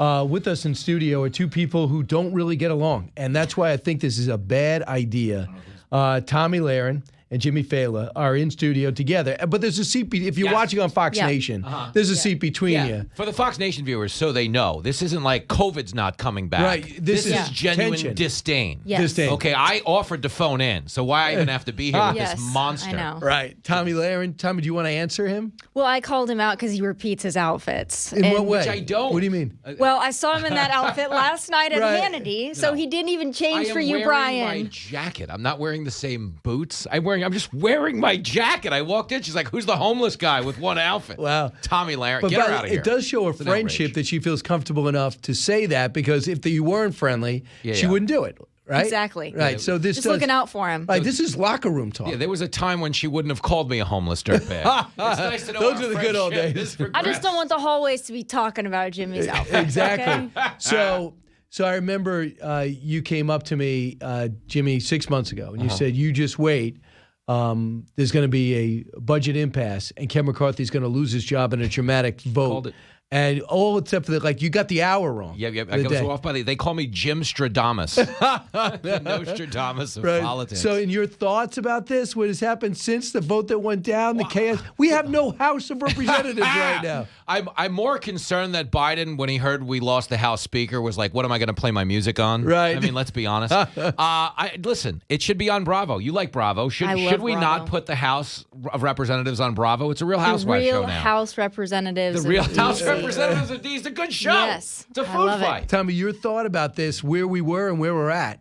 with us in studio are two people who don't really get along, and that's why I think this is a bad idea. Tomi Lahren and Jimmy Failla are in studio together. But there's a seat, if you're watching on Fox Nation, there's a seat between you. For the Fox Nation viewers, so they know, this isn't like COVID's not coming back. Right. This is genuine tension. disdain. Yes. Disdain. Okay, I offered to phone in, so why I even have to be here with this monster? I know. Right. Tomi Lahren. Tomi, do you want to answer him? Well, I called him out because he repeats his outfits. In what way? Which I don't. What do you mean? Well, I saw him in that outfit last night at Hannity, so he didn't even change for you, Brian. I'm wearing my jacket. I'm not wearing the same boots. I'm just wearing my jacket. I walked in. She's like, "Who's the homeless guy with one outfit?" Wow. Tomi Lahren. But Get her out of here. It does show a friendship that she feels comfortable enough to say that, because if you weren't friendly, she wouldn't do it. Right? Exactly. Right. So this just looking out for him. Right. This is locker room talk. Yeah, there was a time when she wouldn't have called me a homeless dirtbag. It's nice to know Those are the good old days. I just don't want the hallways to be talking about Jimmy's outfit. Exactly. Okay? So I remember you came up to me, Jimmy, 6 months ago, and you said, "You just wait. There's going to be a budget impasse, and Kevin McCarthy's going to lose his job in a dramatic vote." Called it. And all except for you got the hour wrong. Yeah. I was off by they call me Jim Stradamus. The Nostradamus of politics. So, in your thoughts about this, what has happened since the vote that went down, the chaos? We have no House of Representatives right now. I'm more concerned that Biden, when he heard we lost the House Speaker, was like, "What am I going to play my music on?" Right. I mean, let's be honest. Listen, it should be on Bravo. You like Bravo? Should we Bravo. not put the House of Representatives on Bravo? It's a Real Housewives show now. House Representatives. The Real House Representatives of D. It's a good show. Yes, it's a I food love fight. Tell me your thought about this, where we were and where we're at.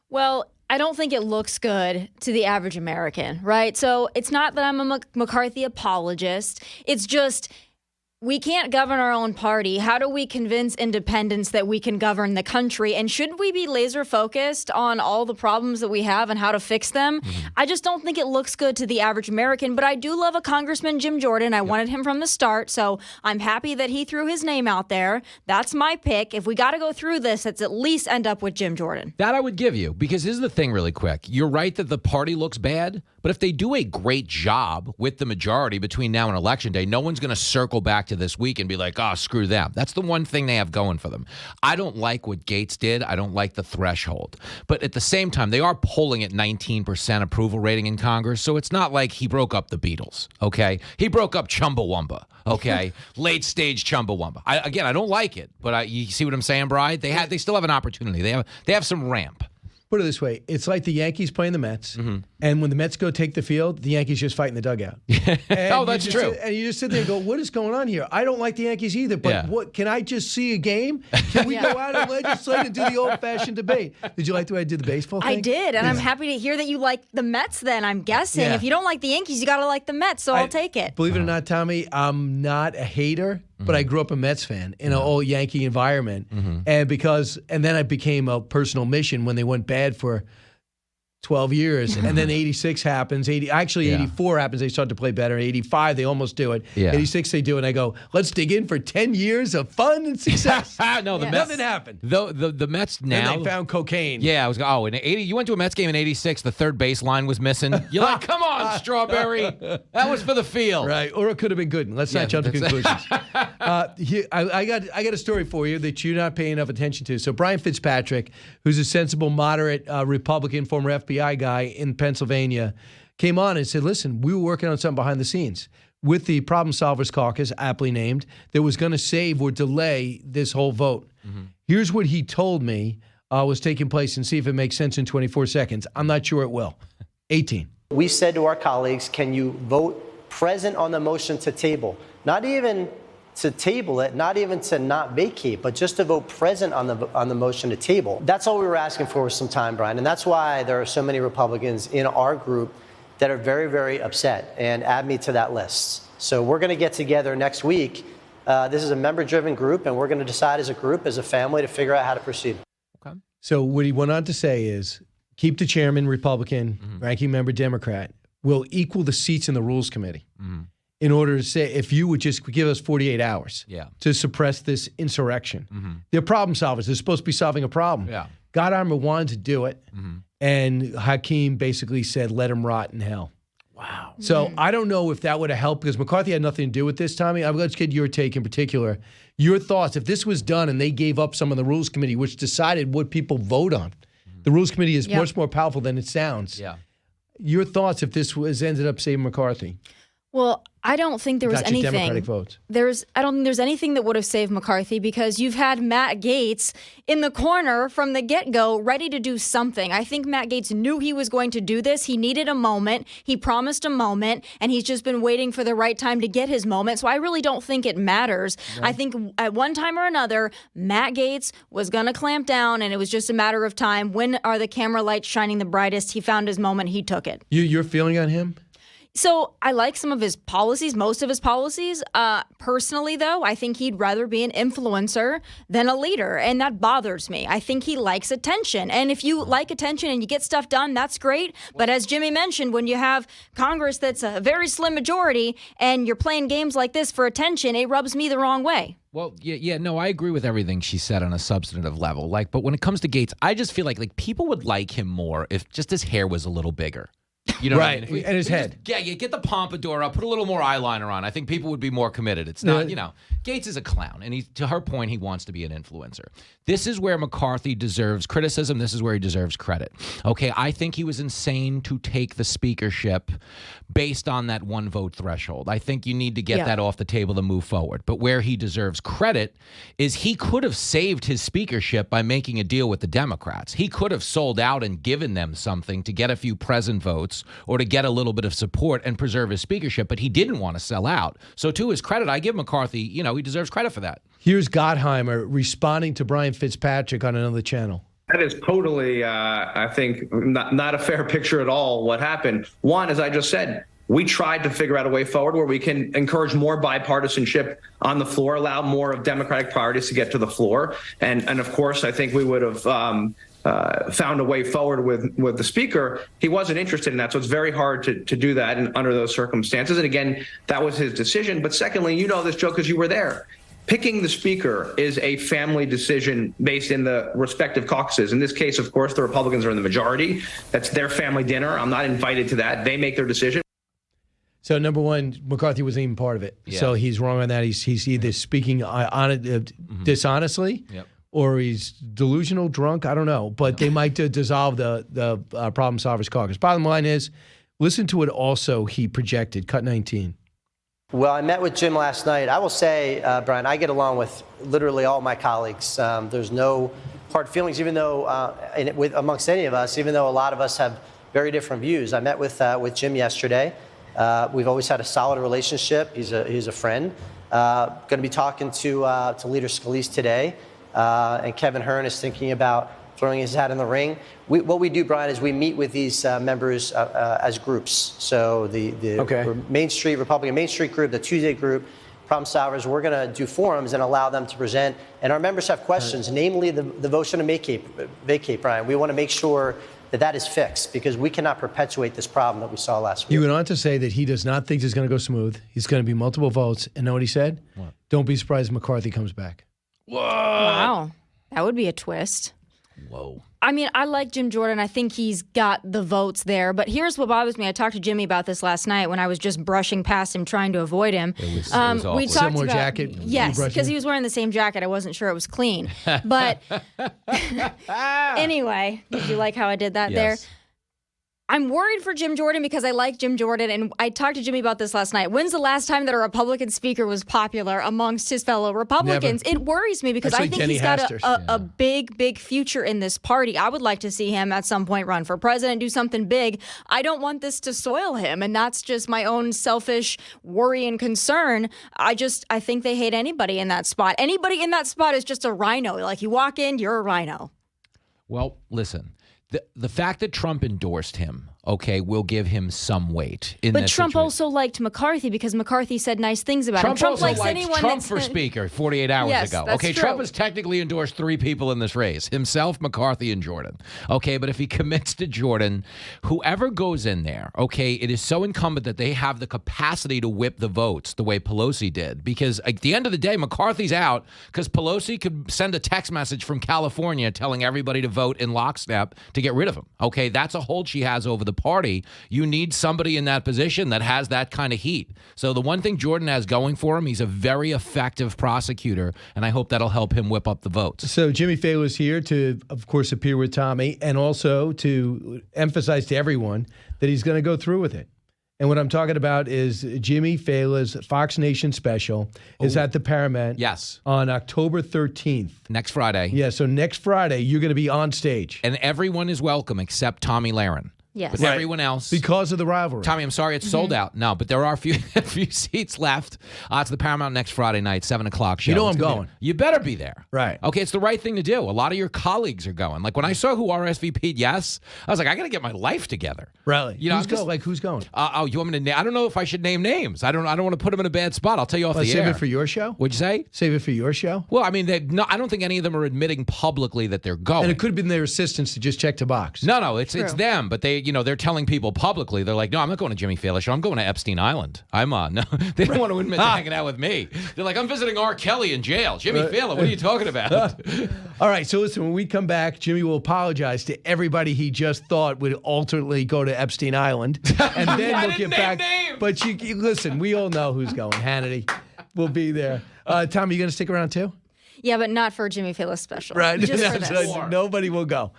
Well, I don't think it looks good to the average American, right? So it's not that I'm a McCarthy apologist. It's just we can't govern our own party. How do we convince independents that we can govern the country? And should we be laser focused on all the problems that we have and how to fix them? I just don't think it looks good to the average American. But I do love a Congressman Jim Jordan. I wanted him from the start. So I'm happy that he threw his name out there. That's my pick. If we got to go through this, let's at least end up with Jim Jordan. That I would give you, because here's the thing really quick. You're right that the party looks bad, but if they do a great job with the majority between now and Election Day, no one's going to circle back to this week and be like, "Oh, screw them." That's the one thing they have going for them. I don't like what Gates did. I don't like the threshold. But at the same time, they are polling at 19% approval rating in Congress, so it's not like he broke up the Beatles, okay? He broke up Chumbawamba, okay? Late stage Chumbawamba. I don't like it, but you see what I'm saying, Brian? They still have an opportunity. They have some ramp. Put it this way. It's like the Yankees playing the Mets, and when the Mets go take the field, the Yankees just fight in the dugout. That's true. And you just sit there and go, "What is going on here? I don't like the Yankees either, but what? Can I just see a game? Can we go out and legislate and do the old-fashioned debate?" Did you like the way I did the baseball thing? I did, and I'm happy to hear that you like the Mets then, I'm guessing. If you don't like the Yankees, you got to like the Mets, so I'll take it. Believe it or not, Tommy, I'm not a hater, but I grew up a Mets fan in an all Yankee environment. And then I became a personal mission when they went bad for 12 years. And then 86 happens. 84 happens. They start to play better. 85, they almost do it. 86, they do it. And I go, let's dig in for 10 years of fun and success. No, the Mets. Nothing happened. The Mets now. And they found cocaine. Yeah, I was. In 80, you went to a Mets game in '86. The third base line was missing. You're like, come on, Strawberry. That was for the field, right? Or it could have been good. Let's not jump to conclusions. I got a story for you that you're not paying enough attention to. So Brian Fitzpatrick, who's a sensible, moderate Republican, former FBI guy in Pennsylvania, came on and said, "Listen, we were working on something behind the scenes with the Problem Solvers Caucus, aptly named, that was going to save or delay this whole vote." Here's what he told me was taking place, and see if it makes sense in 24 seconds. I'm not sure it will. 18. We said to our colleagues, can you vote present on the motion to table? Not even to table it, not even to not vacate, but just to vote present on the motion to table. That's all we were asking for, was some time, Brian. And that's why there are so many Republicans in our group that are very, very upset, and add me to that list. So we're going to get together next week. This is a member-driven group, and we're going to decide as a group, as a family, to figure out how to proceed. Okay. So what he went on to say is, keep the chairman Republican, ranking member Democrat, will equal the seats in the Rules Committee. In order to say, if you would just give us 48 hours to suppress this insurrection. They're problem solvers. They're supposed to be solving a problem. Gottheimer wanted to do it, and Hakeem basically said, let him rot in hell. Wow. So I don't know if that would have helped because McCarthy had nothing to do with this, Tommy. Let's get your take in particular. Your thoughts, if this was done and they gave up some of the Rules Committee, which decided what people vote on. The Rules Committee is much more powerful than it sounds. Yeah. Your thoughts if this was ended up saving McCarthy? Well, I don't think there was Got your anything. Democratic votes. I don't think there's anything that would have saved McCarthy because you've had Matt Gaetz in the corner from the get-go ready to do something. I think Matt Gaetz knew he was going to do this. He needed a moment. He promised a moment, and he's just been waiting for the right time to get his moment. So I really don't think it matters. I think at one time or another, Matt Gaetz was going to clamp down, and it was just a matter of time. When are the camera lights shining the brightest? He found his moment. He took it. Your feeling on him? So I like some of his policies, most of his policies. Personally, though, I think he'd rather be an influencer than a leader, and that bothers me. I think he likes attention, and if you like attention and you get stuff done, that's great. But as Jimmy mentioned, when you have Congress that's a very slim majority and you're playing games like this for attention, it rubs me the wrong way. Well, no, I agree with everything she said on a substantive level. But when it comes to Gaetz, I just feel like people would like him more if just his hair was a little bigger. You know right, what I mean? and his head. You get the pompadour up, put a little more eyeliner on. I think people would be more committed. It's not, Gaetz is a clown, and to her point, he wants to be an influencer. This is where McCarthy deserves criticism. This is where he deserves credit. Okay, I think he was insane to take the speakership based on that one vote threshold. I think you need to get that off the table to move forward. But where he deserves credit is he could have saved his speakership by making a deal with the Democrats. He could have sold out and given them something to get a few present votes or to get a little bit of support and preserve his speakership, but he didn't want to sell out. So to his credit, I give McCarthy, he deserves credit for that. Here's Gottheimer responding to Brian Fitzpatrick on another channel. That is totally, I think, not a fair picture at all what happened. One, as I just said, we tried to figure out a way forward where we can encourage more bipartisanship on the floor, allow more of Democratic priorities to get to the floor. And of course, I think we would have found a way forward with the speaker. He wasn't interested in that, so it's very hard to do that under those circumstances. And again, that was his decision. But secondly, you know this, Joe, because you were there. Picking the speaker is a family decision based in the respective caucuses. In this case, of course, the Republicans are in the majority. That's their family dinner. I'm not invited to that. They make their decision. So number one, McCarthy wasn't even part of it. Yeah. So he's wrong on that. He's either speaking on it dishonestly, or he's delusional, drunk. I don't know. But they might dissolve the Problem Solvers Caucus. Bottom line is, listen to what also he projected. Cut 19. Well, I met with Jim last night. I will say, Brian, I get along with literally all my colleagues. There's no hard feelings, even though amongst any of us, even though a lot of us have very different views. I met with Jim yesterday. We've always had a solid relationship. He's a friend. Going to be talking to Leader Scalise today, and Kevin Hearn is thinking about throwing his hat in the ring. What we do, Brian, is we meet with these members as groups. So the Main Street Republican Main Street group, the Tuesday group, Problem Solvers. We're going to do forums and allow them to present. And our members have questions, namely the motion to vacate, Brian. We want to make sure that is fixed because we cannot perpetuate this problem that we saw last week. He went on to say that he does not think it's going to go smooth. He's going to be multiple votes. And know what he said? What? Don't be surprised if McCarthy comes back. Whoa. Wow. That would be a twist. Whoa. I mean, I like Jim Jordan. I think he's got the votes there. But here's what bothers me. I talked to Jimmy about this last night when I was just brushing past him, trying to avoid him. It was awful. We talked Similar about, jacket? Yes, because he was wearing the same jacket. I wasn't sure it was clean. But anyway, did you like how I did that there? I'm worried for Jim Jordan because I like Jim Jordan, and I talked to Jimmy about this last night. When's the last time that a Republican speaker was popular amongst his fellow Republicans? Never. It worries me because I think he's got a big, big future in this party. I would like to see him at some point run for president, do something big. I don't want this to soil him, and that's just my own selfish worry and concern. I think they hate anybody in that spot. Anybody in that spot is just a rhino. Like, you walk in, you're a rhino. Well, listen. The fact that Trump endorsed him, will give him some weight in this situation. But Trump also liked McCarthy because McCarthy said nice things about him. Trump likes anyone Trump for speaker 48 hours ago. That's true. Trump has technically endorsed 3 people in this race, himself, McCarthy, and Jordan. But if he commits to Jordan, whoever goes in there, it is so incumbent that they have the capacity to whip the votes the way Pelosi did. Because at the end of the day, McCarthy's out because Pelosi could send a text message from California telling everybody to vote in lockstep to get rid of him. That's a hold she has over the party, you need somebody in that position that has that kind of heat. So the one thing Jordan has going for him, he's a very effective prosecutor, and I hope that'll help him whip up the votes. So Jimmy Failla is here to, of course, appear with Tomi, and also to emphasize to everyone that he's going to go through with it. And what I'm talking about is Jimmy Failla's Fox Nation special is at the Paramount. Yes. On October 13th. Next Friday. Yeah, so next Friday, you're going to be on stage. And everyone is welcome except Tomi Lahren. Yes. But everyone else. Because of the rivalry. Tomi, I'm sorry it's sold out. No, but there are a few seats left. It's the Paramount next Friday night, 7 o'clock show. You know I'm going. You better be there. Right. Okay, it's the right thing to do. A lot of your colleagues are going. Like when I saw who RSVP'd yes, I was like, I got to get my life together. Really? You know, who's going? You want me to name? I don't know if I should name names. I don't want to put them in a bad spot. I'll tell you off the Save air. it for your show? What'd you say? Save it for your show? Well, I mean, I don't think any of them are admitting publicly that they're going. And it could have been their assistants to just check the box. No, it's them, but they're telling people publicly. They're like, no, I'm not going to Jimmy Failla show. I'm going to Epstein Island. No, they don't want to admit to hanging out with me. They're like, I'm visiting R. Kelly in jail. Jimmy Failla, what are you talking about? All right, so listen, when we come back, Jimmy will apologize to everybody he just thought would ultimately go to Epstein Island, and then we'll get back. Names. But you listen, we all know who's going. Hannity will be there. Tom, you going to stick around too? Yeah, but not for Jimmy Failla's special. Right. Just for this. Nobody will go.